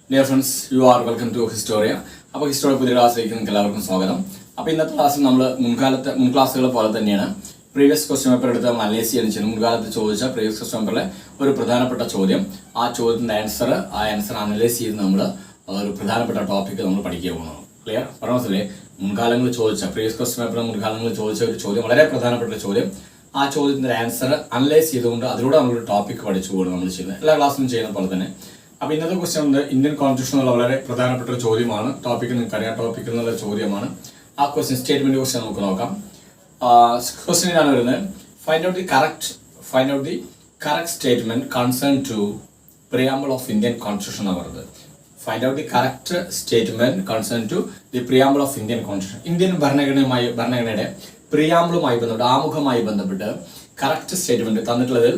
Dear friends, you are welcome to Historia. അപ്പോൾ Historia പുതിയ ക്ലാസ്സിലേക്ക് നിങ്ങൾക്ക് എല്ലാവർക്കും സ്വാഗതം. അപ്പോൾ ഇന്നത്തെ ക്ലാസ്സിൽ നമ്മൾ മുൻ ക്ലാസ്സുകളെ പോലെ തന്നെയാണ് പ്രീവിയസ് ക്വസ്റ്റ്യൻ പേപ്പർ എടുത്ത് അനലൈസ് ചെയ്യുന്നത്. മുൻകാലത്ത് ചോദിച്ച പ്രീവിയസ് ക്വസ്റ്റ്യൻ പേപ്പറിലെ ഒരു പ്രധാനപ്പെട്ട ചോദ്യം, ആ ചോദ്യത്തിൻ്റെ ആൻസർ അനലൈസ് ചെയ്ത് നമ്മൾ ഒരു പ്രധാനപ്പെട്ട ടോപ്പിക്ക് നമ്മൾ പഠിക്കുക പോകുന്നു. ക്ലിയർ? പറഞ്ഞില്ലേ, മുൻകാലങ്ങളിൽ ചോദിച്ച പ്രീവിയസ് ക്വസ്റ്റ്യൻ പേപ്പറിൽ മുൻകാലങ്ങളിൽ ചോദിച്ച ഒരു ചോദ്യം, വളരെ പ്രധാനപ്പെട്ട ചോദ്യം, ആ ചോദ്യത്തിൻ്റെ ആൻസർ അനലൈസ് ചെയ്തുകൊണ്ട് അതിലൂടെ നമ്മളൊരു ടോപ്പിക്ക് പഠിച്ചു പോകുന്നു നമ്മൾ ചെയ്യുന്നത്. എല്ലാ ക്ലാസ്സിലും ചെയ്യുന്ന പോലെ തന്നെ. അപ്പോൾ ഇന്നത്തെ ക്വസ്റ്റ്യൻ ഉണ്ട്, ഇന്ത്യൻ കോൺസ്റ്റിറ്റ്യൂഷൻ എന്നുള്ള വളരെ പ്രധാനപ്പെട്ട ഒരു ചോദ്യമാണ്. ടോപ്പിക്ക് നിങ്ങൾക്കറിയാം, ടോപ്പിക് എന്നുള്ള ചോദ്യമാണ്. ആ ക്വസ്റ്റ്യൻ സ്റ്റേറ്റ്മെന്റ് ക്വസ്റ്റ്യൻ നമുക്ക് നോക്കാം. ക്വസ്റ്റ്യൻ ഇതാണ് വരുന്നത്, find out the correct statement concern to preamble of Indian constitution എന്ന് പറയുന്നത്. Find out the correct statement concern to the preamble of Indian constitution. Indian ഭരണഘടനയുടെ പ്രിയാമ്പിളുമായി ബന്ധപ്പെട്ട്, ആമുഖമായി ബന്ധപ്പെട്ട് കറക്റ്റ് സ്റ്റേറ്റ്മെന്റ് തന്നിട്ടുള്ളതിൽ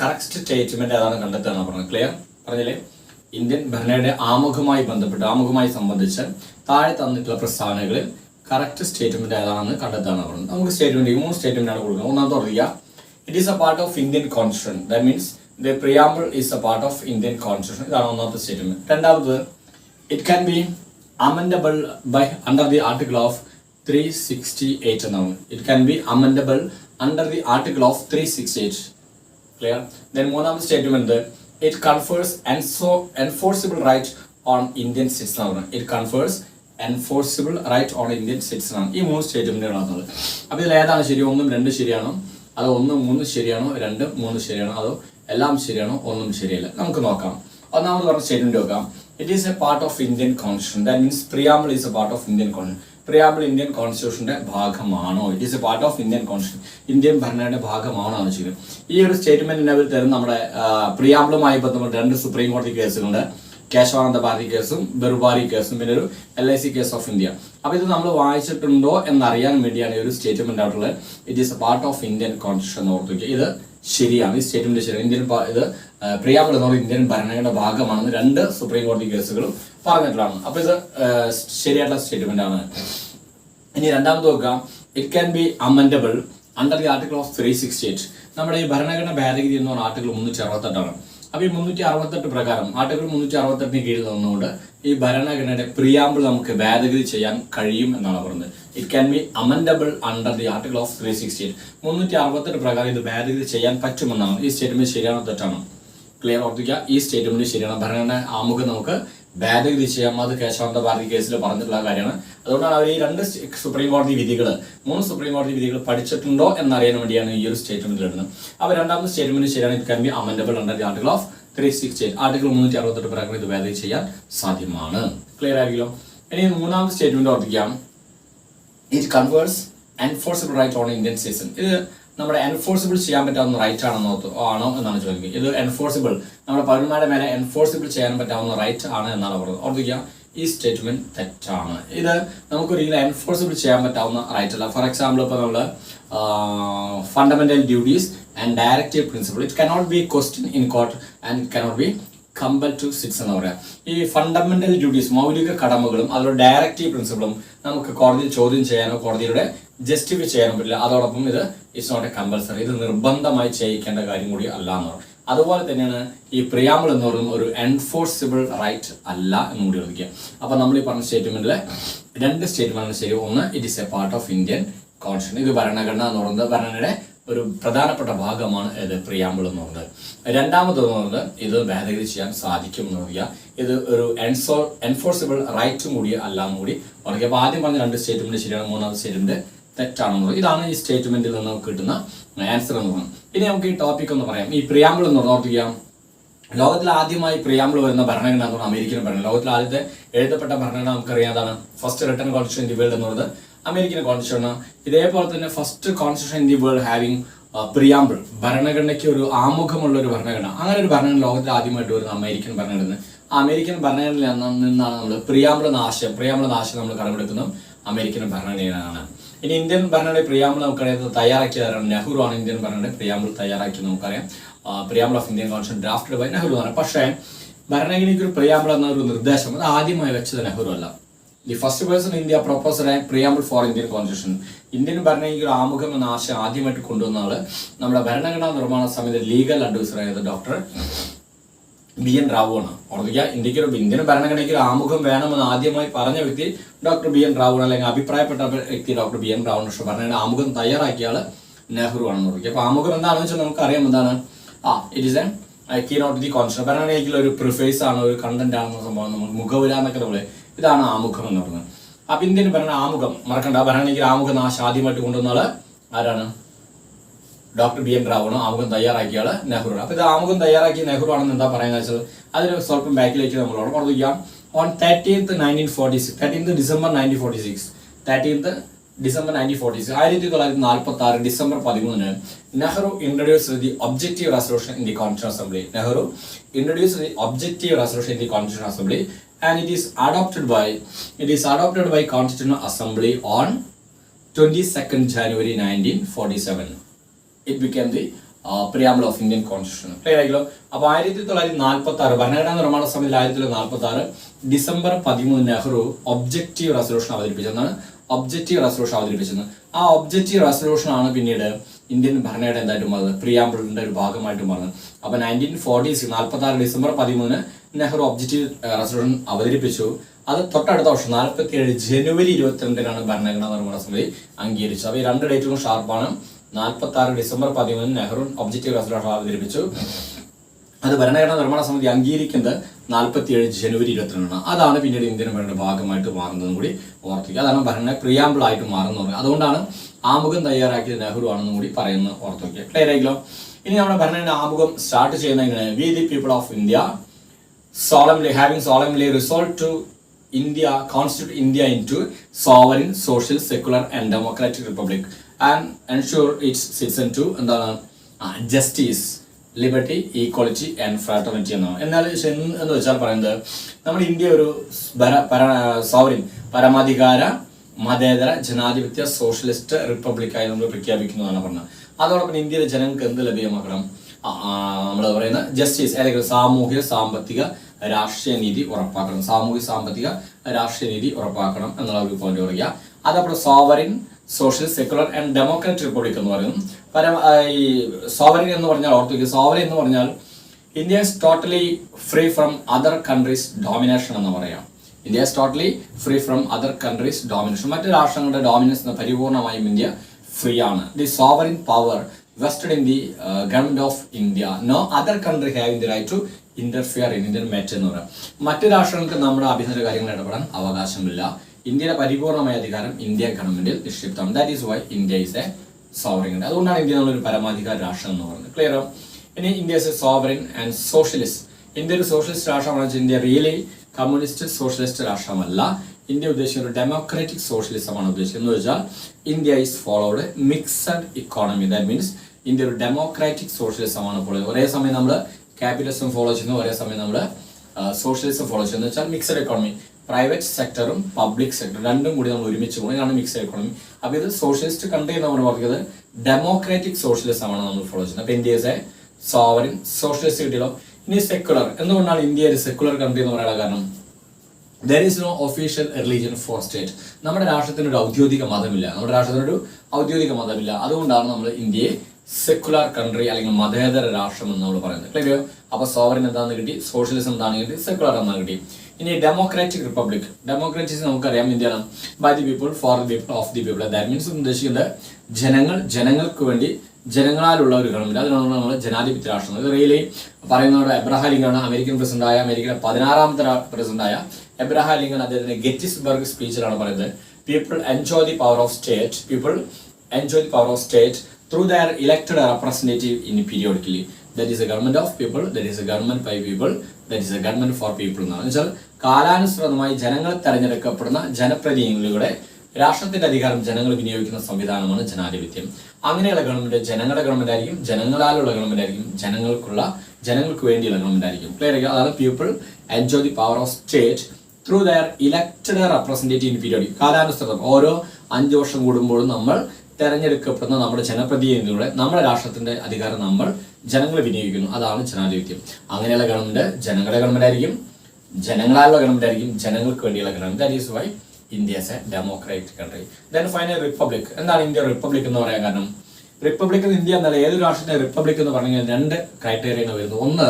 കറക്റ്റ് സ്റ്റേറ്റ്മെന്റ് ഏതാണ് കണ്ടെത്തുകയാണ് പറഞ്ഞത്. ക്ലിയർ? പറഞ്ഞില്ലേ, ഇന്ത്യൻ ഭരണഘടനയുടെ ആമുഖമായി സംബന്ധിച്ച് താഴെ തന്നിട്ടുള്ള പ്രസ്താവനകളിൽ കറക്റ്റ് സ്റ്റേറ്റ്മെന്റ് ഏതാണെന്ന് കണ്ടെത്താനാണ് പറഞ്ഞത്. നമുക്ക് സ്റ്റേറ്റ്മെന്റ് 3 സ്റ്റേറ്റ്മെന്റ് ആണ് കൊടുക്കുന്നത്. ഒന്നാമത്തെ പറയുക, it is a part of Indian constitution. That means the preamble is a part of Indian constitution. ഇതാണ് ഒന്നാമത്തെ സ്റ്റേറ്റ്മെന്റ്. രണ്ടാമത്, it can be amendable by under the article of 368 എന്നാണ്. It can be amendable under the article of 368. Clear? Then മൂന്നാമത്തെ statement, it confers enforceable right on Indian citizen. It confers enforceable right on Indian citizen. ഈ 3 സ്റ്റേറ്റ്മെന്റുകളാണ്. അപ്പോൾ ഇതിൽ ഏതാണ് ശരി? 1, 2 ശരിയാണോ, അതോ 1, 3 ശരിയാണോ, 2, 3 ശരിയാണോ, അതോ എല്ലാം ശരിയാണോ, ഒന്നും ശരിയല്ല? നമുക്ക് നോക്കാം. ഒന്നാമത് പറഞ്ഞ സ്റ്റേറ്റ്മെന്റ് നോക്കാം. It is a part of Indian constitution. That means preamble is a part of Indian constitution. Preamble Indian കോൺസ്റ്റിറ്റ്യൂഷന്റെ ഭാഗമാണോ? It is a part of Indian constitution. Indian ഭരണഘടനയുടെ ഭാഗമാണോ ആണ് ചെയ്യുന്നത്. ഈ ഒരു സ്റ്റേറ്റ്മെന്റിനെ തരുന്ന നമ്മുടെ പ്രിയാമ്പിളുമായി ബന്ധപ്പെട്ട് 2 സുപ്രീം കോടതി കേസുകളുണ്ട്. കേശവാനന്ദ ഭാരതി കേസും ബെറുബാരി കേസും, പിന്നെ ഒരു LIC കേസ് ഓഫ് ഇന്ത്യ. അപ്പോൾ ഇത് നമ്മൾ വായിച്ചിട്ടുണ്ടോ എന്നറിയാൻ വേണ്ടിയാണ് ഈ ഒരു സ്റ്റേറ്റ്മെന്റ് ആയിട്ടുള്ളത്. It is a part of Indian constitution എന്ന് ഓർത്ത് വയ്ക്കുക. ഇത് ശരിയാണ്, ഈ സ്റ്റേറ്റ്മെന്റ് ശരിയാണ്. ഇത് പ്രിയാമ്പിൾ എന്ന് പറയുന്നത് ഇന്ത്യൻ ഭരണഘടനയുടെ ഭാഗമാണെന്ന് 2 സുപ്രീം കോടതി കേസുകളും പറഞ്ഞിട്ടുള്ളതാണ്. അപ്പോൾ ഇത് ശരിയായിട്ടുള്ള സ്റ്റേറ്റ്മെന്റ് ആണ്. ഇനി രണ്ടാമത് നോക്കാം, it can be amendable under the article of 368. നമ്മുടെ ഈ ഭരണഘടന ഭേദഗതി എന്ന് പറഞ്ഞ ആർട്ടിക്കിൾ 368. അപ്പോൾ ഈ 368 പ്രകാരം, ആർട്ടിക്കിൾ 368 കീഴിൽ നിന്നുകൊണ്ട് ഈ ഭരണഘടനയുടെ പ്രിയാമ്പിൾ നമുക്ക് ഭേദഗതി ചെയ്യാൻ കഴിയും എന്നാണ് പറയുന്നത്. It can be amendable under the article of 368. 368 പ്രകാരം ഇത് ഭേദഗതി ചെയ്യാൻ പറ്റുമെന്നാണ്. ഈ സ്റ്റേറ്റ്മെന്റ് ശരിയാണോ തെറ്റാണോ? ക്ലിയർ? ഓർത്തിക്കുക, ഈ സ്റ്റേറ്റ്മെന്റ് ശരിയാണ്. ഭരണഘടന ആമുഖം നമുക്ക് ഭേദഗതി ചെയ്യാം. അത് കേശവാനന്ദ ഭാരതി കേസിൽ പറഞ്ഞിട്ടുള്ള കാര്യമാണ്. അതുകൊണ്ടാണ് അവർ ഈ 2 സുപ്രീം കോടതി വിധികൾ, 3 സുപ്രീം കോടതി വിധികൾ പഠിച്ചിട്ടുണ്ടോ എന്നറിയാൻ വേണ്ടിയാണ് ഈ ഒരു സ്റ്റേറ്റ്മെന്റ് ഇടുന്നത്. അപ്പോൾ രണ്ടാമത്തെ സ്റ്റേറ്റ്മെന്റ് ശരിയാണ്. It can be amendable under the article of 368. Article 368 പ്രകാരം ഇത് ഭേദഗതി ചെയ്യാൻ സാധ്യമാണ്. ക്ലിയർ ആയിരിക്കുമല്ലോ? ഇനി മൂന്നാമത്തെ സ്റ്റേറ്റ്മെന്റ് ഓർത്തിക്കാം, it converse enforceable right on Indian citizen. ഇത് നമ്മുടെ എൻഫോഴ്സിബിൾ ചെയ്യാൻ പറ്റാവുന്ന റൈറ്റ് ആണോ എന്നാണ് ചോദിക്കുന്നത്. ഇത് എൻഫോഴ്സിബിൾ, നമ്മുടെ പൗരന്മാരുടെ മേലെ എൻഫോഴ്സിബിൾ ചെയ്യാൻ പറ്റാവുന്ന റൈറ്റ് ആണ് എന്നാണ് പറയുന്നത്. ഓർത്തിക്കുക, ഈ സ്റ്റേറ്റ്മെന്റ് തെറ്റാണ്. ഇത് നമുക്കൊരിക്കലും എൻഫോഴ്സിബിൾ ചെയ്യാൻ പറ്റാവുന്ന റൈറ്റ് അല്ല. ഫോർ എക്സാമ്പിൾ, ഇപ്പോൾ നമ്മൾ fundamental duties and directive principle, it cannot be question in court and it cannot be compel to sits എന്ന് പറയാം. ഈ ഫണ്ടമെന്റൽ ഡ്യൂട്ടീസ്, മൗലിക കടമകളും അതിലുള്ള ഡയറക്റ്റീവ് പ്രിൻസിപ്പിളും നമുക്ക് കോടതിയിൽ ചോദ്യം ചെയ്യാനോ കോടതിയുടെ ജസ്റ്റിഫൈ ചെയ്യാനോ പറ്റില്ല. അതോടൊപ്പം ഇത് ഇറ്റ്സ് നോട്ട് എ കമ്പൽസറി, ഇത് നിർബന്ധമായി ചെയ്യിക്കേണ്ട കാര്യം കൂടി അല്ല എന്ന് പറയും. അതുപോലെ തന്നെയാണ് ഈ പ്രിയാമ്പിൾ എന്ന് പറയുന്നത് ഒരു എൻഫോഴ്സിബിൾ റൈറ്റ് അല്ല എന്ന് കൂടി ഓർമ്മിക്കുക. അപ്പോൾ നമ്മൾ ഈ പറഞ്ഞ സ്റ്റേറ്റ്മെന്റിലെ 2 സ്റ്റേറ്റ്മെന്റ് ശരി. ഒന്ന്, it is a part of Indian constitution. ഇത് ഭരണഘടന എന്ന് പറയുന്നത് ഭരണഘടനയുടെ ഒരു പ്രധാനപ്പെട്ട ഭാഗമാണ് ഇത് പ്രിയാമ്പിൾ എന്ന് പറയുന്നത്. രണ്ടാമത് പറയുന്നത് ഇത് ഭേദഗതി ചെയ്യാൻ സാധിക്കും എന്ന് പറയുക. ഇത് ഒരു എൻഫോഴ്സിബിൾ റൈറ്റും കൂടി അല്ല എന്ന് കൂടി പറയുക. അപ്പോൾ ആദ്യം പറഞ്ഞ 2 സ്റ്റേറ്റ്മെന്റ് ശരിയാണ്, മൂന്നാമത്തെ സ്റ്റേറ്റ്മെന്റ് തെറ്റാണെന്ന് പറയും. ഇതാണ് ഈ സ്റ്റേറ്റ്മെന്റിൽ നിന്ന് നമുക്ക് കിട്ടുന്ന ആൻസർ എന്ന് പറയുന്നത്. ഇനി നമുക്ക് ഈ ടോപ്പിക് ഒന്ന് പറയാം. ഈ പ്രിയാമ്പിൾ എന്ന് ഓർത്തിക്കാം, ലോകത്തിൽ ആദ്യമായി പ്രിയാമ്പിൾ വരുന്ന ഭരണഘടന എന്ന് പറഞ്ഞാൽ അമേരിക്കൻ ഭരണഘടന. ലോകത്തിൽ ആദ്യത്തെ എഴുതപ്പെട്ട ഭരണഘടന നമുക്കറിയാതാണ്. First written constitution in the world എന്ന് പറയുന്നത് അമേരിക്കൻ കോൺസ്റ്റിറ്റ്യൂഷൻ. ഇതേപോലെ തന്നെ first constitution in the world having preamble, ഭരണഘടനയ്ക്ക് ഒരു ആമുഖമുള്ള ഒരു ഭരണഘടന. അങ്ങനെ ഒരു ഭരണഘടന ലോകത്തിൽ ആദ്യമായിട്ട് വരുന്ന അമേരിക്കൻ ഭരണഘടന. ആ അമേരിക്കൻ ഭരണഘടനയിൽ നിന്നാണ് നമ്മൾ പ്രിയാമ്പിൾ എന്ന ആശയം നമ്മൾ കടമെടുക്കുന്നത് അമേരിക്കൻ ഭരണഘടനയാണ്. ഇനി ഇന്ത്യൻ ഭരണഘടന പ്രിയാമ്പിൾ നമുക്കറിയാം തയ്യാറാക്കിയതാണ് നെഹ്റു ആണ്. ഇന്ത്യൻ ഭരണഘടന പ്രിയാമ്പിൾ തയ്യാറാക്കിയത് നമുക്കറിയാം. Preamble of Indian constitution drafted by Nehru ആണ്. പക്ഷേ ഭരണഘടനയ്ക്ക് ഒരു പ്രിയാമ്പിൾ എന്ന ഒരു നിർദ്ദേശം അത് ആദ്യമായി വെച്ചത് നെഹ്റു അല്ല. The first person India proposal and preamble for Indian constitution. Indian ഭരണഘടനയ്ക്ക് ഒരു ആമുഖം എന്ന ആശയം ആദ്യമായിട്ട് കൊണ്ടുവന്ന ആള് നമ്മുടെ ഭരണഘടനാ നിർമ്മാണ സമിതി ലീഗൽ അഡ്വൈസർ ആയത് ഡോക്ടർ BN റാവു ആണ്. ഓർമ്മിക്കുക, ഇന്ത്യൻ ഭരണഘടനയ്ക്ക് ഒരു ആമുഖം വേണമെന്ന് ആദ്യമായി പറഞ്ഞ വ്യക്തി ഡോക്ടർ BN റാവു ആണ്, അല്ലെങ്കിൽ അഭിപ്രായപ്പെട്ട വ്യക്തി ഡോക്ടർ BN റാവു. പക്ഷേ ഭരണഘടന ആമുഖം തയ്യാറാക്കിയ ആള് നെഹ്റു ആണെന്ന് ഓർമ്മിക്കുക. അപ്പൊ ആമുഖം എന്താണെന്ന് വെച്ചാൽ നമുക്കറിയാം എന്താണ്, it is a keynote the constitution. ഭരണഘടനയ്ക്കുള്ള ഒരു പ്രിഫേസ് ആണ്, ഒരു കണ്ടന്റ് ആണെന്ന സംഭവം, നമ്മൾ മുഖവുര എന്നൊക്കെ നമ്മൾ, ഇതാണ് ആമുഖം എന്ന് പറയുന്നത്. അപ്പൊ ഇന്ത്യൻ ഭരണ ആമുഖം മറക്കണ്ട, ഭരണഘടനയ്ക്ക് ആമുഖം ആദ്യമായിട്ട് കൊണ്ടുവന്ന ആള് ആരാണ്? ഡോക്ടർ BN റാവു ആണ്. ആമുഖം തയ്യാറാക്കിയ ആള് നെഹ്റു ആണ്. അപ്പൊ ഇത് ആമുഖം തയ്യാറാക്കിയ നെഹ്റു ആണെന്ന് എന്താ പറയാന്ന് വെച്ചാൽ അതിന് സ്വല്പം ബാക്കിലേക്ക് നമ്മളോട് ഓർമ്മിക്കാം. On 13th December 1946, 1946 December 13 Nehru introduced the objective resolution in the constitution assembly. Nehru introduced the objective resolution in the constitution assembly and it is adopted by Constitutional Assembly on 22nd January 1947. It became the preamble of Indian Constitution. Clear ആയില്ലോ? അപ്പോൾ 1946 ഭരണഘടനാ നിർമ്മാണ സമിതിയിൽ 1946 December 13 Nehru objective resolution അവതരിപ്പിച്ചതാണ്. ആ objective resolution ആണ് പിന്നീട് Indian ഭരണഘടന എന്തായിട്ടും മാറുന്നത്, പ്രിയാമ്പിളിന്റെ ഒരു ഭാഗമായിട്ട് മാറുന്നത്. അപ്പൊ 1946 ഡിസംബർ 13 നെഹ്റു ഒബ്ജക്റ്റീവ് റെസൊല്യൂഷൻ അവതരിപ്പിച്ചു. അത് തൊട്ടടുത്ത വർഷം 47 ജനുവരി 22 ഭരണഘടനാ നിർമ്മാണ സമിതി അംഗീകരിച്ചു. അപ്പൊ ഈ രണ്ട് ഡേറ്റുകളും ഷാർപ്പാണ്. 46 ഡിസംബർ 13 നെഹ്റു ഒബ്ജക്റ്റീവ് റെസൊല്യൂഷൻ അവതരിപ്പിച്ചു. അത് ഭരണഘടനാ നിർമ്മാണ സമിതി അംഗീകരിക്കുന്നത് 47 ജനുവരി 22. അതാണ് പിന്നീട് ഇന്ത്യൻ ഭരണയുടെ ഭാഗമായിട്ട് മാറുന്നതും കൂടി ഓർത്തിക്കുക. അതാണ് ഭരണ പ്രിയാമ്പിൾ ആയിട്ട് മാറുന്നത്. അതുകൊണ്ടാണ് ആമുഖം തയ്യാറാക്കിയത് നെഹ്റു ആണെന്നും കൂടി പറയുന്നത് ഓർത്തിക്കുക. ക്ലിയർ ആയില്ലോ? ഇനി നമ്മുടെ ഭരണഘടന ആമുഖം സ്റ്റാർട്ട് ചെയ്യുന്ന എങ്ങനെ? V the people of India solemnly resolved to constitute India into sovereign, social, secular and democratic republic and ensure its citizen to justice, liberty, equality and fraternity എന്നാണ്. എന്ന് വെച്ചാൽ പറയുന്നത് നമ്മുടെ ഇന്ത്യ ഒരു സോവറിൻ, പരമാധികാര, മതേതര, ജനാധിപത്യ, സോഷ്യലിസ്റ്റ് റിപ്പബ്ലിക്കായി നമ്മൾ പ്രഖ്യാപിക്കുന്നതാണ് പറഞ്ഞത്. അതോടൊപ്പം ഇന്ത്യയിലെ ജനങ്ങൾക്ക് എന്ത് ലഭ്യമാക്കണം? നമ്മൾ പറയുന്ന ജസ്റ്റിസ്, അല്ലെങ്കിൽ സാമൂഹിക സാമ്പത്തിക രാഷ്ട്രീയ നീതി ഉറപ്പാക്കണം. എന്നുള്ള ഒരു പോയിന്റ് പറയുക. അതപ്പോൾ sovereign, social, secular and democratic republic എന്ന് പറയുന്നു. ഈ സോവറിൻ എന്ന് പറഞ്ഞാൽ ഓർത്തുവയ്ക്കുക, സോവറിൻ എന്ന് പറഞ്ഞാൽ India is totally free from other countries domination എന്ന് പറയാം. India is totally free from other countries domination. മറ്റു രാഷ്ട്രങ്ങളുടെ ഡോമിനേഷൻ പരിപൂർണമായും ഇന്ത്യ ഫ്രീ ആണ്. The sovereign power vested in the government of India. No other country having the right to interfere in Indian matters എന്ന് പറയാം. മറ്റു രാഷ്ട്രങ്ങൾക്ക് നമ്മുടെ ആഭ്യന്തര കാര്യങ്ങൾ ഇടപെടാൻ അവകാശമില്ല. ഇന്ത്യയുടെ പരിപൂർണമായ അധികാരം ഇന്ത്യ ഗവൺമെന്റിൽ നിക്ഷിപ്തമാണ്. That is why India is a sovereign. അതുകൊണ്ടാണ് ഇന്ത്യ നമ്മളൊരു പരമാധികാര രാഷ്ട്രം എന്ന് പറയുന്നത്. ക്ലിയർ ആവും? ഇനി India is a sovereign and socialist. India ഒരു സോഷ്യലിസ്റ്റ് രാഷ്ട്രമാണെന്ന് വെച്ചാൽ ഇന്ത്യ റിയലി കമ്മ്യൂണിസ്റ്റ് സോഷ്യലിസ്റ്റ് രാഷ്ട്രമല്ല. ഇന്ത്യ ഉദ്ദേശിക്കുന്ന ഒരു ഡെമോക്രാറ്റിക് സോഷ്യലിസം ആണ് ഉദ്ദേശിക്കുന്നത്. എന്ന് വെച്ചാൽ India is followed mixed economy. That means India ഒരു ഡെമോക്രാറ്റിക് സോഷ്യലിസം ആണ് ഫോളോ ചെയ്യുന്നത്. ഒരേ സമയം നമ്മൾ ക്യാപിറ്റലിസം ഫോളോ ചെയ്യുന്നു, ഒരേ സമയം നമ്മൾ സോഷ്യലിസം ഫോളോ ചെയ്യുന്നു. വെച്ചാൽ മിക്സഡ് എക്കോണമി, പ്രൈവറ്റ് സെക്ടറും പബ്ലിക് സെക്ടറും രണ്ടും കൂടി നമ്മൾ ഒരുമിച്ച് പോകുന്നതാണ് മിക്സഡ് എക്കോണമി. അപ്പോൾ ഇത് സോഷ്യലിസ്റ്റ് കൺട്രി നമ്മൾ പറയുന്നത് ഡെമോക്രാറ്റിക് സോഷ്യലിസം ആണ് നമ്മൾ ഫോളോ ചെയ്യുന്നത്. അപ്പോൾ India is a sovereign socialist കിട്ടിയല്ലോ. ഇനി സെക്കുലർ. എന്തുകൊണ്ടാണ് ഇന്ത്യ ഒരു സെക്കുലർ കൺട്രി എന്ന് പറയാനുള്ള കാരണം? There is no official religion for state. നമ്മുടെ രാഷ്ട്രത്തിന് ഒരു ഔദ്യോഗിക മതമില്ല. അതുകൊണ്ടാണ് നമ്മൾ ഇന്ത്യയെ സെക്കുലർ കൺട്രി അല്ലെങ്കിൽ മതേതര രാഷ്ട്രം എന്ന് നമ്മൾ പറയുന്നത്. ക്ലിയർ? അപ്പൊ സോവറിൻ എന്താണെന്ന് കിട്ടി, സോഷ്യലിസം എന്താണെന്ന് കിട്ടി, സെക്കുലർ എന്നാണ് കിട്ടി. ഇനി ഡെമോക്രാറ്റിക് റിപ്പബ്ലിക്. ഡെമോക്രാറ്റിക് നമുക്കറിയാം ഇന്ത്യയാണ് by the people for the people of the people. That means ഉദ്ദേശിക്കുന്നത് ജനങ്ങൾക്ക് വേണ്ടി ജനങ്ങളാലുള്ള ഒരു ഗവൺമെന്റ്. അതിനാണ് നമ്മൾ ജനാധിപത്യ രാഷ്ട്രം. ഇത് റിയലി പറയുന്നത് എബ്രഹാം ലിങ്കൺ, അമേരിക്കൻ പ്രസിഡന്റായ, അമേരിക്കയുടെ 16ാമത്തെ പ്രസിഡന്റായ എബ്രഹാം ലിങ്കൺ അദ്ദേഹത്തിന്റെ ഗെറ്റിസ്ബർഗ് സ്പീച്ചിലാണ് പറയുന്നത്, people enjoy the power of state through their elected representative in periodically. That is a government of people, that is a government by people, that is a government for people എന്നാണ്. എന്നുവെച്ചാൽ കാലാനുസൃതമായി ജനങ്ങൾ തെരഞ്ഞെടുക്കപ്പെടുന്ന ജനപ്രതിനിധികളുടെ രാഷ്ട്രത്തിന്റെ അധികാരം ജനങ്ങൾ വിനിയോഗിക്കുന്ന സംവിധാനമാണ് ജനാധിപത്യം. അങ്ങനെയുള്ള ഗവൺമെന്റ് ജനങ്ങളുടെ ഗവൺമെന്റ് ആയിരിക്കും, ജനങ്ങളാലുള്ള ഗവൺമെന്റ് ആയിരിക്കും, ജനങ്ങൾക്ക് വേണ്ടിയുള്ള ഗവൺമെന്റ് ആയിരിക്കും. ക്ലിയർ ആയിരിക്കും? അതാണ് people enjoy the power of state through their elected representative in periodic. കാലാനുസൃതം ഓരോ 5 വർഷം കൂടുമ്പോഴും നമ്മൾ തെരഞ്ഞെടുക്കപ്പെടുന്ന നമ്മുടെ ജനപ്രതിനിധികളുടെ നമ്മുടെ രാഷ്ട്രത്തിന്റെ അധികാരം നമ്മൾ ജനങ്ങൾ വിനിയോഗിക്കുന്നു. അതാണ് ജനാധിപത്യം. അങ്ങനെയുള്ള ഗവൺമെന്റ് ജനങ്ങളുടെ ഗവൺമെന്റ് ആയിരിക്കും, ജനങ്ങളാലുള്ള ഗവൺമെന്റ് ആയിരിക്കും, ജനങ്ങൾക്ക് വേണ്ടിയുള്ള government. That is why India is a democratic country. Then final republic. എന്താണ് ഇന്ത്യ റിപ്പബ്ലിക് എന്ന് പറയാൻ കാരണം? റിപ്പബ്ലിക് ഇന്ത്യ എന്നല്ല, ഏതൊരു രാഷ്ട്രത്തിന്റെ റിപ്പബ്ലിക് എന്ന് പറഞ്ഞാൽ 2 ക്രൈറ്റീരിയകൾ വരുന്നു. ഒന്ന്,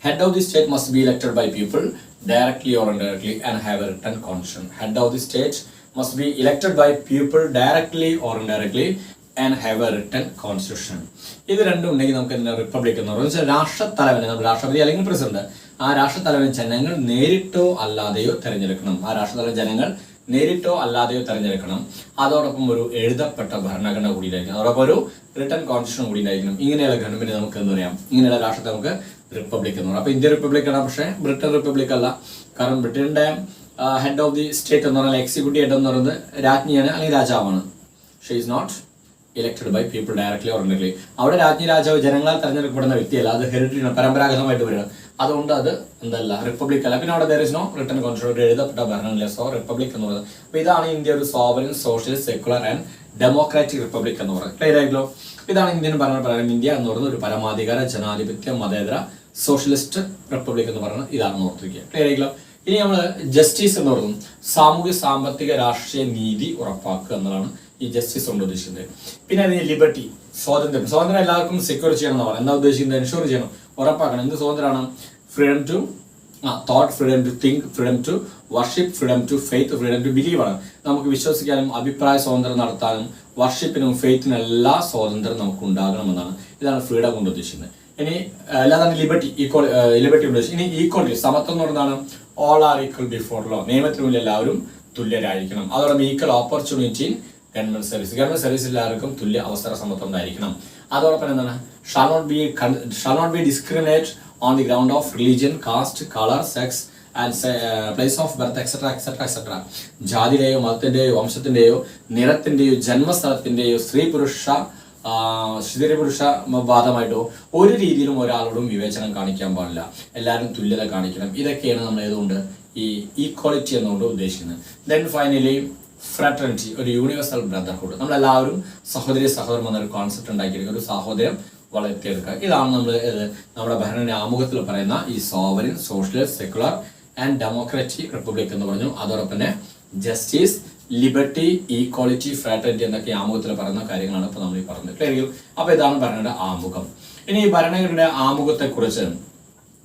Head of the state must be elected by people directly or indirectly and have a written constitution. Head of the state must be elected by people directly or indirectly and have a written constitution. ഇത് രണ്ടും ഉണ്ടെങ്കിൽ നമുക്ക് എന്താ republic എന്ന് പറയുന്നത് രാഷ്ട്രത്തലവനെ, നമ്മൾ രാഷ്ട്രപതി അല്ലെങ്കിൽ പ്രസിഡന്റ്, ആ രാഷ്ട്രത്തലവൻ ജനങ്ങൾ നേരിട്ടോ അല്ലാതെയോ തെരഞ്ഞെടുക്കണം. ആ രാഷ്ട്രത്തലവൻ ജനങ്ങൾ നേരിട്ടോ അല്ലാതെയോ തെരഞ്ഞെടുക്കണം. അതോടൊപ്പം ഒരു എഴുതപ്പെട്ട ഭരണഘടന കൂടി ഉണ്ടായിരിക്കണം. അതോടൊപ്പം ഒരു റിട്ടൺ കോൺസ്റ്റിറ്റ്യൂഷൻ കൂടി ഉണ്ടായിരിക്കണം. ഇങ്ങനെയുള്ള ഗവൺമെന്റ് നമുക്ക് എന്താ പറയാം, ഇങ്ങനെയുള്ള രാഷ്ട്രത്തെ നമുക്ക് റിപ്പബ്ലിക് എന്ന് പറയാം. അപ്പൊ ഇന്ത്യ റിപ്പബ്ലിക് ആണ്, പക്ഷേ ബ്രിട്ടൻ റിപ്പബ്ലിക് അല്ല. കാരണം ബ്രിട്ടന്റെ ഹെഡ് ഓഫ് ദി സ്റ്റേറ്റ് എന്ന് പറഞ്ഞാൽ എക്സിക്യൂട്ടീവ് ഹെഡ് എന്ന് പറയുന്നത് രാജ്ഞിയാണ് അല്ലെങ്കിൽ രാജാവാണ്. She is not elected by people directly or indirectly. അവിടെ രാജ്ഞി രാജാവ് ജനങ്ങളാൽ തെരഞ്ഞെടുക്കപ്പെടുന്ന വ്യക്തിയല്ല, അത് ഹെറിറ്ററി പരമ്പരാഗതമായിട്ട് വരികയാണ്. അതുകൊണ്ട് അത് എന്തല്ല, റിപ്പബ്ലിക് അല്ല. പിന്നെ അവിടെ there is no written constitution, എഴുതപ്പെട്ട ഭരണമില്ല. സോ റിപ്പബ്ലിക് എന്ന് പറയുന്നത്. അപ്പൊ ഇതാണ് ഇന്ത്യ ഒരു sovereign socialist secular and democratic republic എന്ന് പറയുന്നത്. ക്ലിയർ ആയില്ലോ? ഇതാണ് ഇന്ത്യൻ ഭരണപ്രകാരം ഇന്ത്യ എന്ന് പറയുന്നത് ഒരു പരമാധികാര ജനാധിപത്യ മതേതര സോഷ്യലിസ്റ്റ് റിപ്പബ്ലിക് എന്ന് പറയുന്നത് ഇതാണെന്ന് ഓർത്തിരിക്കുക. ക്ലിയർ ആയില്ലോ? ഇനി നമ്മൾ ജസ്റ്റിസ് എന്ന് പറയുന്നത് സാമൂഹ്യ സാമ്പത്തിക രാഷ്ട്രീയ നീതി ഉറപ്പാക്കുക എന്നതാണ് ഈ ജസ്റ്റിസ് കൊണ്ട് ഉദ്ദേശിക്കുന്നത്. പിന്നെ അതിന് ലിബർട്ടി, സ്വാതന്ത്ര്യം എല്ലാവർക്കും സെക്യൂർ ചെയ്യണം എന്ന് പറയാം. എന്താ ഉദ്ദേശിക്കുന്നത്? എൻഷുർ ചെയ്യണം, ഉറപ്പാക്കണം. എന്ത് സ്വാതന്ത്ര്യമാണ്? Freedom to thought, freedom to think, freedom to worship, freedom to faith, freedom to believe ആണ്. നമുക്ക് വിശ്വസിക്കാനും അഭിപ്രായ സ്വാതന്ത്ര്യം നടത്താനും വർഷിപ്പിനും ഫെയ്ത്തിനും എല്ലാ സ്വാതന്ത്ര്യം നമുക്ക് ഉണ്ടാകണമെന്നാണ്. ഇതാണ് ഫ്രീഡം കൊണ്ട് ഉദ്ദേശിക്കുന്നത്. ഇനി അല്ലാതാണ് ലിബർട്ടി, ലിബർട്ടി ഉദ്ദേശിക്കുന്നത്. ഇനി ഈക്വാലിറ്റി, സമത്വം എന്ന് പറയുന്നതാണ് all are equal before law, നിയമത്തിന് മുന്നിൽ എല്ലാവരും തുല്യരായിരിക്കണം. അതോടൊപ്പം equal opportunity in government service, government സർവീസിൽ എല്ലാവർക്കും തുല്യ അവസര സമത്വം ഉണ്ടായിരിക്കണം. അതോടൊപ്പം എന്താണ്, shall not be discriminate on the ground of religion, caste, colour, sex and place of birth etcetera etcetera etcetera. ജാതിയുടെയോ മതത്തിന്റെയോ വംശത്തിന്റെയോ നിറത്തിന്റെയോ ജന്മസ്ഥലത്തിന്റെയോ സ്ത്രീ പുരുഷ വാദമായിട്ടോ ഒരു രീതിയിലും ഒരാളോടും വിവേചനം കാണിക്കാൻ പാടില്ല. എല്ലാവരും തുല്യത കാണിക്കണം. ഇതൊക്കെയാണ് നമ്മൾ ഏതുകൊണ്ട് ഈ ഈക്വാളിറ്റി എന്നുകൊണ്ട് ഉദ്ദേശിക്കുന്നത്. ദെൻ ഫൈനലി ഫ്രാറ്റർണിറ്റി, ഒരു യൂണിവേഴ്സൽ ബ്രദർഹുഡ്. നമ്മളെല്ലാവരും സഹോദരി സഹോദരൻ എന്നൊരു കോൺസെപ്റ്റ് ഉണ്ടാക്കിയെടുക്കുക, ഒരു സാഹോദര്യം വളർത്തിയെടുക്കുക. ഇതാണ് നമ്മൾ നമ്മുടെ ഭരണ ആമുഖത്തിൽ പറയുന്ന ഈ sovereign socialist secular and democratic republic എന്ന് പറഞ്ഞു. അതോടൊപ്പം തന്നെ ജസ്റ്റിസ്, ലിബർട്ടി, ഈക്വാളിറ്റി, ഫ്രാറ്റർണിറ്റി എന്നൊക്കെ ആമുഖത്തിൽ പറയുന്ന കാര്യങ്ങളാണ് ഇപ്പോൾ നമ്മൾ ഈ പറഞ്ഞത്. ക്ലിയർ? അപ്പൊ ഇതാണ് ഭരണയുടെ ആമുഖം. ഇനി ഈ ഭരണഘടനയുടെ ആമുഖത്തെ കുറിച്ച്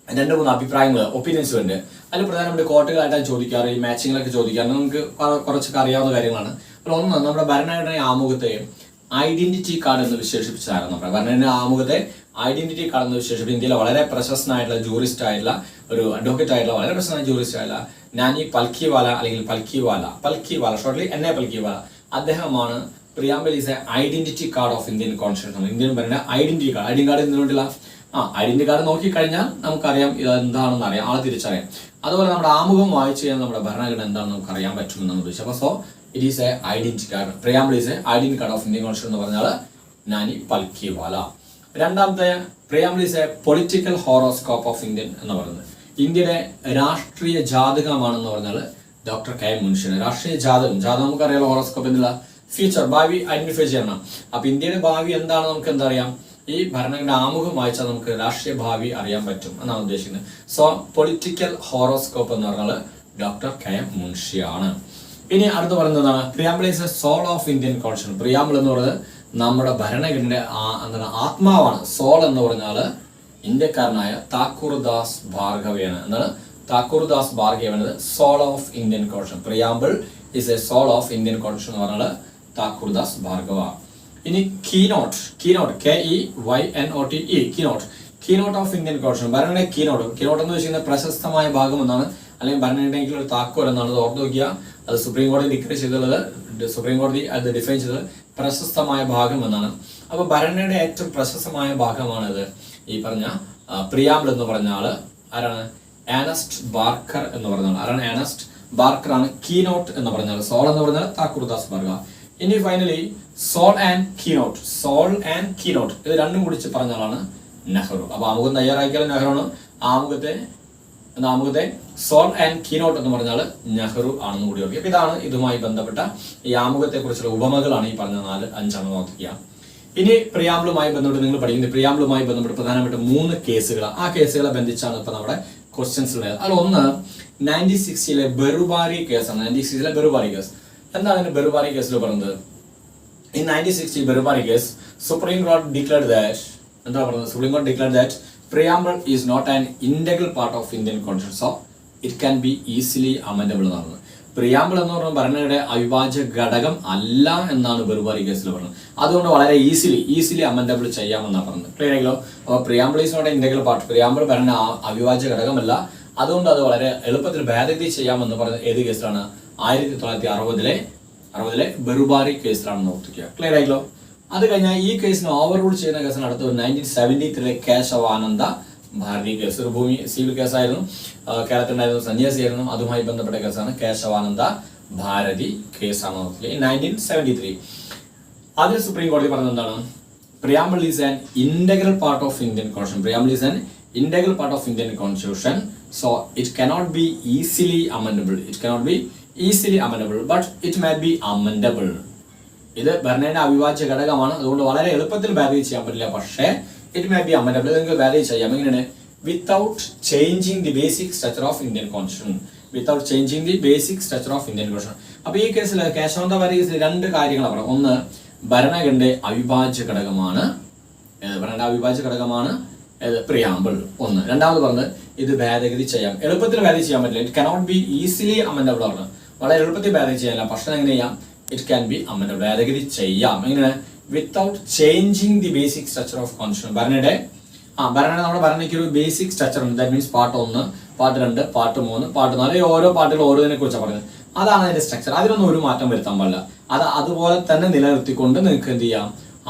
2-3 അഭിപ്രായങ്ങൾ, ഒപ്പീനിയൻസ് ഉണ്ട്. അതിൽ പ്രധാനപ്പെട്ട കോട്ടുകളായിട്ടാണ് ചോദിക്കാറ്, ഈ മാച്ചിങ്ങിലൊക്കെ ചോദിക്കാറ്. നമുക്ക് കുറച്ചൊക്കെ അറിയാവുന്ന കാര്യങ്ങളാണ്. അപ്പോൾ ഒന്ന്, നമ്മുടെ ഭരണഘടന ആമുഖത്തെ ഐഡന്റിറ്റി കാർഡ് എന്ന് വിശേഷിപ്പിച്ചായിരുന്നു. നമ്മുടെ ഭരണഘടന ആമുഖത്തെ ഐഡന്റിറ്റി കാർഡ് എന്ന് വിശേഷിപ്പിച്ച് ഇന്ത്യയിലെ വളരെ പ്രശസ്തനായിട്ടുള്ള ജൂറിസ്റ്റ് ആയിട്ടുള്ള ഒരു അഡ്വക്കേറ്റ് ആയിട്ടുള്ള വളരെ പ്രശസ്തനായ ജൂറിസ്റ്റ് ആയിട്ടുള്ള നാനി പൽക്കിവാല അല്ലെങ്കിൽ പൽക്കിവാല ഷോർട്ട്ലി എന്നെ പൽക്കിവാല, അദ്ദേഹമാണ് preamble is A identity card of Indian constitution. Indian ഭരണ ഐഡന്റിറ്റി കാർഡ് എന്തിനുള്ള ഐഡന്റിറ്റി കാർഡ് നോക്കിക്കഴിഞ്ഞാൽ നമുക്കറിയാം ഇത് എന്താണെന്ന് അറിയാം, ആളെ തിരിച്ചറിയാം. അതുപോലെ നമ്മുടെ ആമുഖം വായിച്ചു കഴിഞ്ഞാൽ നമ്മുടെ ഭരണഘടന എന്താണെന്ന് നമുക്ക് അറിയാൻ പറ്റുമെന്നാണ് ഉദ്ദേശിച്ചത്. അപ്പോൾ so it is A identity card, preamble is A identity card of Indian constitution എന്ന് പറഞ്ഞാൽ നാനി പൽക്കിവാല. രണ്ടാമത്തെ, preamble is A political horoscope of Indian എന്ന് പറയുന്നത് ഇന്ത്യയുടെ രാഷ്ട്രീയ ജാതകമാണെന്ന് പറഞ്ഞാൽ ഡോക്ടർ കെ മുൻഷിയുടെ രാഷ്ട്രീയ ജാതകം നമുക്കറിയാലോ. ഹോറോസ്കോപ്പ് എന്നുള്ള ഫ്യൂച്ചർ, ഭാവി ഐഡന്റിഫൈ ചെയ്യണം. അപ്പൊ ഇന്ത്യയുടെ ഭാവി എന്താണ് നമുക്ക് എന്താ അറിയാം, ഈ ഭരണഘടന ആമുഖം വായിച്ചാൽ നമുക്ക് രാഷ്ട്രീയ ഭാവി അറിയാൻ പറ്റും എന്നാണ് ഉദ്ദേശിക്കുന്നത്. സോ പൊളിറ്റിക്കൽ ഹോറോസ്കോപ്പ് എന്ന് പറഞ്ഞാൽ ഡോക്ടർ കെ മുൻഷിയാണ്. ഇനി അടുത്ത് പറയുന്നതാണ് preamble is a soul of Indian constitution. Preamble എന്ന് പറയുന്നത് നമ്മുടെ ഭരണഘടനയുടെ എന്താണ് ആത്മാവാണ്. സോൾ എന്ന് പറഞ്ഞാൽ ഇന്ത്യക്കാരനായ താക്കൂർദാസ് ഭാർഗവയാണ്. എന്താണ് താക്കൂർദാസ് ഭാർഗവയാണ് soul of Indian constitution. Preamble is a soul of Indian constitution എന്ന് പറഞ്ഞാൽ താക്കൂർദാസ് ഭാർഗവ. ഇനി keynote KEYNOTE keynote of Indian constitution. ഭരണഘടന കീനോട്ട് എന്ന് വെച്ചിരുന്ന പ്രശസ്തമായ ഭാഗം എന്നാണ്, അല്ലെങ്കിൽ ഭരണഘടനയ്ക്കുള്ള ഒരു താക്കോൽ എന്നാണ്. അത് ഓർത്ത് നോക്കിയ അത് സുപ്രീം കോടതി ഡിക്ലെയർ ചെയ്തുള്ളത്, സുപ്രീം കോടതി അത് ഡിഫൈൻ ചെയ്തത് പ്രശസ്തമായ ഭാഗം എന്നാണ്. അപ്പൊ ഭരണഘടനയുടെ ഏറ്റവും പ്രശസ്തമായ ഭാഗമാണിത്. ഈ പറഞ്ഞ പ്രിയാമ്പിൾ എന്ന് പറഞ്ഞ ആള് ആരാണ്? ഏണസ്റ്റ് ബാർക്കർ എന്ന് പറഞ്ഞ ആൾ. ആരാണ്? ഏണസ്റ്റ് ബാർക്കർ ആണ് കീനോട്ട് എന്ന് പറഞ്ഞാൽ. സോൾ എന്ന് പറഞ്ഞാൽ താക്കൂർദാസ് ഭാർഗവ. ഇനി ഫൈനലി സോൾ ആൻഡ് കീനോട്ട് ഇത് രണ്ടും കുടിച്ച് പറഞ്ഞ ആളാണ് നെഹ്റു. അപ്പൊ ആമുഖം തയ്യാറാക്കിയാൽ നെഹ്റുവാണ്. ആമുഖത്തെ സോൾ ആൻഡ് കീനോട്ട് എന്ന് പറഞ്ഞാൽ നെഹ്റു ആണെന്ന് കൂടി ഓർക്കുക. അപ്പൊ ഇതാണ് ഇതുമായി ബന്ധപ്പെട്ട ഈ ആമുഖത്തെ കുറിച്ചുള്ള ഉപമകളാണ് ഈ പറഞ്ഞ 4-5 ഓർക്കുക. ഇനി പ്രിയാമ്പിളുമായി ബന്ധപ്പെട്ട് നിങ്ങൾ പഠിക്കുന്നത് പ്രിയാമ്പിളുമായി ബന്ധപ്പെട്ട് പ്രധാനപ്പെട്ട 3 കേസുകൾ. ആ കേസുകളെ ബന്ധിച്ചാണ് ഇപ്പൊ നമ്മുടെ ക്വസ്റ്റ്യൻസ് ഉള്ളത്. അതിൽ ഒന്ന് 1960 ബെറുബാരി കേസാണ്. 1960 ബെറുബാരി കേസ്. എന്താണ് ബെറുബാരി കേസിൽ പറയുന്നത്? In 1960 ബെറുബാരി കേസ് സുപ്രീം കോടതി ഡിക്ലെയർഡ് ദാറ്റ് എന്താ പറയുന്നത്? സുപ്രീം കോടതി declared that preamble is not an integral part of Indian constitution, so it can be easily amendable എന്നാണ്. പ്രിയാമ്പിൾ എന്ന് പറഞ്ഞ ഭരണഘടനയുടെ അവിഭാജ്യ ഘടകം അല്ല എന്നാണ് ബെറുവാറി കേസിൽ പറഞ്ഞത്. അതുകൊണ്ട് വളരെ ഈസിലി അമെൻഡബിൾ ചെയ്യാമെന്നാണ് പറഞ്ഞത്. ക്ലിയർ ആയല്ലോ? അപ്പോൾ preamble is not integral part, preamble ഭരണ അവിഭാജ്യ ഘടകമല്ല, അതുകൊണ്ട് അത് വളരെ എളുപ്പത്തിൽ ഭേദഗതി ചെയ്യാമെന്ന് പറഞ്ഞത് ഏത് കേസിലാണ്? 1960 ബെറുവാറി കേസിലാണെന്ന് ഓർത്തിക്കുക. ക്ലിയർ ആയല്ലോ? അത് കഴിഞ്ഞാൽ ഈ കേസിന് ഓവർ റൂൾ ചെയ്യുന്ന കേസാണ് അടുത്തത് 1973 കേശവാനന്ദ ഭാരതി കേസ്. ഒരു ഭൂമി സിവിൽ കേസായിരുന്നു, കേരളത്തിലുണ്ടായിരുന്ന സന്യാസിയായിരുന്നു, അതുമായി ബന്ധപ്പെട്ട കേസാണ് കേശവാനന്ദ ഭാരതി കേസാണ് ഓർത്തിക്കുക. 1973 അതിൽ സുപ്രീം കോടതി പറഞ്ഞത് എന്താണ്? Preamble is an integral part of Indian constitution. Preamble is an integral part of Indian constitution, so it cannot be easily amendable. But it may be amendable. ഇത് ഭരണഘടനയുടെ അവിഭാജ്യ ഘടകമാണ്, അതുകൊണ്ട് വളരെ എളുപ്പത്തിൽ ഭേദഗതി ചെയ്യാൻ പറ്റില്ല. പക്ഷേ ഇറ്റ് മേ ബി അമെൻഡബിൾ, നിങ്ങൾക്ക് ഭേദഗതി ചെയ്യാം. എങ്ങനെയാണ്? Without changing the basic structure of Indian constitution. അപ്പൊ ഈ കേസിൽ കേശവാനന്ദ ഭാരതി കേസിൽ രണ്ട് കാര്യങ്ങളാണ് പറയുന്നത്. ഒന്ന്, ഭരണഘടനയുടെ അവിഭാജ്യ ഘടകമാണ് പ്രിയാമ്പിൾ ഒന്ന്. രണ്ടാമത് പറഞ്ഞത് ഇത് ഭേദഗതി ചെയ്യാം, എളുപ്പത്തിൽ ഭേദഗതി ചെയ്യാൻ പറ്റില്ല. ഇറ്റ് കനോട്ട് ബി ഈസിലി അമെൻഡബിൾ ആണ്, വളരെ എളുപ്പത്തിൽ ഭേദഗതി ചെയ്യാനില്ല. പക്ഷേ എങ്ങനെ ചെയ്യാം? ഇറ്റ് ക്യാൻ ബി അമെൻഡബിൾ, ഭേദഗതി ചെയ്യാം. എങ്ങനെയാണ്? Without changing the basic structure of constitution. ഭരണയുടെ നമ്മുടെ ഭരണയ്ക്ക് ഒരു ബേസിക് സ്ട്രക്ചർ ഉണ്ട്. That means part 1, part 2, part 3, part 4, ഓരോ പാർട്ടുകൾ ഓരോതിനെ കുറിച്ചാണ് പറയുന്നത്. അതാണ് അതിന്റെ സ്ട്രക്ചർ. അതിനൊന്നും ഒരു മാറ്റം വരുത്താൻ പാടില്ല. അത് അതുപോലെ തന്നെ നിലനിർത്തിക്കൊണ്ട് നിങ്ങൾക്ക് എന്ത് ചെയ്യാം?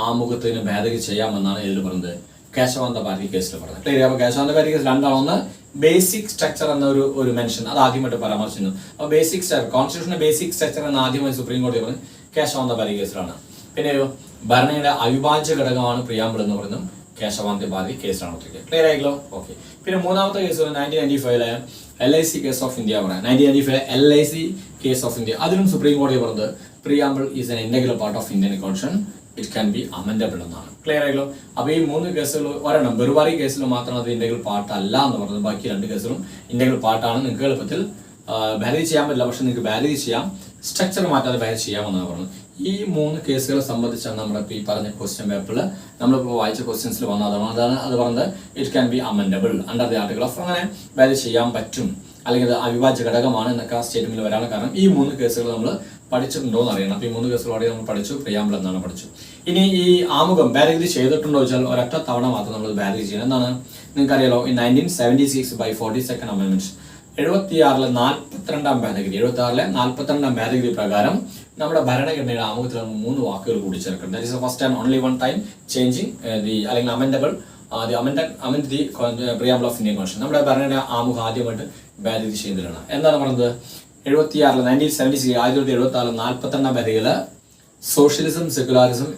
ആമുഖത്തിന് ഭേദഗതി ചെയ്യാമെന്നാണ് ഇതിൽ പറയുന്നത്, കേശവാനന്ദ ഭാരതി കേസിൽ പറഞ്ഞത്. ക്ലിയർ? അപ്പൊ കേശവാനന്ദ ഭാരതി കേസിൽ രണ്ടാണ്. ബേസിക് സ്ട്രക്ചർ എന്ന ഒരു മെൻഷൻ അത് ആദ്യമായിട്ട് പരാമർശിക്കുന്നു. അപ്പൊ ബേസിക് സ്ട്രക്ചർ, കോൺസ്റ്റിറ്റ്യൂഷന്റെ ബേസിക് സ്ട്രക്ചർ എന്ന് ആദ്യമായി സുപ്രീം കോടതി പറഞ്ഞത് കേശവാനന്ദ ഭാരതി കേസിലാണ്. പിന്നെ ഭരണയുടെ അവിഭാജ്യ ഘടകമാണ് പ്രിയാമ്പിൾ എന്ന് പറയുന്നത് കേശവാനന്ദ ഭാരതി കേസിലാണ്. ക്ലിയർ ആയില്ലോ? ഓക്കെ. പിന്നെ മൂന്നാമത്തെ case 1995 LIC case of India പറയാം. 1995 LIC കേസ് ഓഫ് ഇന്ത്യ, അതിലും സുപ്രീം കോടതി പറഞ്ഞത് preamble is an integral part of Indian constitution, it can be amendable എന്നാണ്. ക്ലിയർ ആയല്ലോ? അപ്പൊ ഈ മൂന്ന് കേസുകൾ ഒരെണ്ണം ബെറുവാറി കേസിൽ മാത്രം അത് ഇന്റഗ്രൽ പാർട്ട് അല്ല എന്ന് പറഞ്ഞത്, ബാക്കി രണ്ട് കേസുകളും ഇന്റഗ്രൽ പാർട്ടാണ്. നിങ്ങൾക്ക് എളുപ്പത്തിൽ ഭേദഗതി ചെയ്യാൻ പറ്റില്ല, പക്ഷെ നിങ്ങൾക്ക് ഭേദഗതി ചെയ്യാം, സ്ട്രക്ചർ മാറ്റാതെ ഭേദഗതി ചെയ്യാമെന്നാണ് പറഞ്ഞത്. ഈ മൂന്ന് കേസുകളെ സംബന്ധിച്ചാണ് നമ്മുടെ ഈ പറഞ്ഞ ക്വസ്റ്റ്യൻ പേപ്പറിൽ നമ്മളിപ്പോൾ വായിച്ച ക്വസ്റ്റ്യൻസിൽ വന്നതാണ്. അത് പറഞ്ഞത് it can be amendable under the article of, അങ്ങനെ ഭേദഗതി ചെയ്യാൻ പറ്റും, അല്ലെങ്കിൽ അത് അവിഭാജ്യ ഘടകമാണ് എന്നൊക്കെ ആ സ്റ്റേറ്റ്മെന്റിൽ വരാനുള്ള കാരണം ഈ മൂന്ന് കേസുകൾ നമ്മൾ പഠിച്ചിട്ടുണ്ടോ എന്ന് അറിയണം. അപ്പൊ ഈ മൂന്ന് കേസുകളോടെ നമ്മൾ പഠിച്ചു, പ്രിയാമ്പിൾ എന്നാണ് പഠിച്ചു. ഇനി ഈ ആമുഖം ഭേദഗതി ചെയ്തിട്ടുണ്ടോ വെച്ചാൽ ഒരൊറ്റ തവണ മാത്രം നമ്മൾ ഭേദഗതി ചെയ്യണം. എന്താണ് നിങ്ങൾക്കറിയാലോ? in 1976 by 42nd amendment 76-ലെ 42ാം ഭേദഗതി പ്രകാരം നമ്മുടെ ഭരണഘടനയുടെ ആമുഖത്തിൽ 3 വാക്കുകൾ കൂടി ചേർക്കണം. That is the first and only one time changing the അല്ലെങ്കിൽ അമെൻഡബിൾ amend the preamble of Indian Constitution. നമ്മുടെ ഭരണഘടന ആമുഖം ആദ്യമായിട്ട് ഭേദഗതി ചെയ്തതാണ്. എന്താണ് പറഞ്ഞത്? 1976 42ാം ഭേദഗതിയില് സോഷ്യലിസം, സെക്യുലാരിസം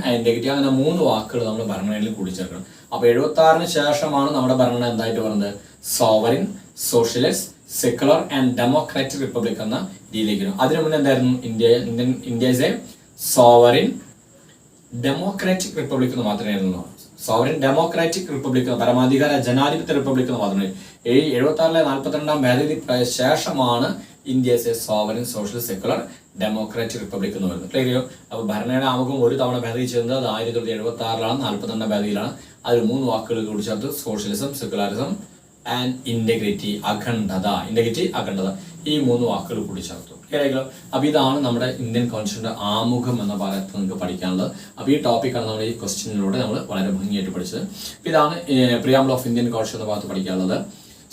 ആൻഡ് ഇന്റഗ്രിറ്റി അങ്ങനെ 3 വാക്കുകൾ നമ്മൾ ഭരണഘടനയിൽ കൂടിച്ചേർക്കണം. അപ്പൊ 76-ന് ശേഷമാണ് നമ്മുടെ ഭരണഘടന എന്തായിട്ട് പറയുന്നത്? Sovereign, socialist, secular and democratic republic എന്ന രീതിയിലേക്ക്. അതിനു മുന്നേ എന്തായിരുന്നു? India is A sovereign democratic republic എന്ന് മാത്രമേ സോവറിൻ ഡെമോക്രാറ്റിക് റിപ്പബ്ലിക്, പരമാധികാര ജനാധിപത്യ റിപ്പബ്ലിക് എന്ന് മാത്രമേ. 76-ലെ 42ാം ഭേദഗതി ശേഷമാണ് India sovereign, socialist, secular, democratic republic എന്ന് പറയുന്നത്. ക്ലിയർ? അപ്പൊ ഭരണഘടന ആമുഖം ഒരു തവണ ഭേദഗതി ചെയ്യുന്നത് അത് 1976-ലാണ്, 42ാം ഭേദഗതിയിലാണ്. അതിൽ 3 വാക്കുകൾ കൂടി ചേർത്ത് സോഷ്യലിസം, സെക്യുലറിസം ആൻഡ് ഇന്റഗ്രിറ്റി, അഖണ്ഡത. ഈ 3 വാക്കുകൾ കൂടി ചേർത്തു. ക്ലിയർ? അപ്പൊ ഇതാണ് നമ്മുടെ ഇന്ത്യൻ കോൺസ്റ്റിറ്റ്യൂഷന്റെ ആമുഖം എന്ന ഭാഗത്ത് നിങ്ങൾക്ക് പഠിക്കാനുള്ളത്. അപ്പൊ ഈ ടോപ്പിക്കാണ് നമ്മൾ ഈ ക്വസ്റ്റ്യനിലൂടെ നമ്മൾ വളരെ ഭംഗിയായിട്ട് പഠിച്ചത്. ഇതാണ് പ്രിയാമ്പിൾ ഓഫ് ഇന്ത്യൻ കോൺസ്റ്റിറ്റ്യൂഷൻ എന്ന ഭാഗത്ത് പഠിക്കാനുള്ളത്.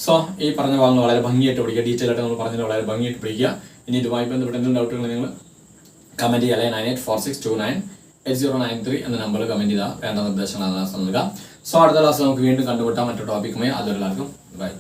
സോ ഈ പറഞ്ഞ ഭാഗങ്ങൾ വളരെ ഭംഗിയായിട്ട് പഠിക്കുക, ഡീറ്റെയിൽ ആയിട്ട് നമ്മൾ പറഞ്ഞത് വളരെ ഭംഗിയായിട്ട് പഠിക്കുക. ഇനി ഇതുമായി ബന്ധപ്പെട്ട എന്തെങ്കിലും ഡൗട്ടുകൾ നിങ്ങൾ കമന്റ് ചെയ്യുക. 9846298093 എന്ന നമ്പറിൽ കമന്റ് ചെയ്താൽ വേണ്ട നിർദ്ദേശങ്ങൾ നൽകുക. സോ അടുത്ത ക്ലാസ് നമുക്ക് വീണ്ടും കണ്ടുമുട്ടാം മറ്റൊരു ടോപ്പിക്കുമായി. അതൊരു എല്ലാവർക്കും ബൈ.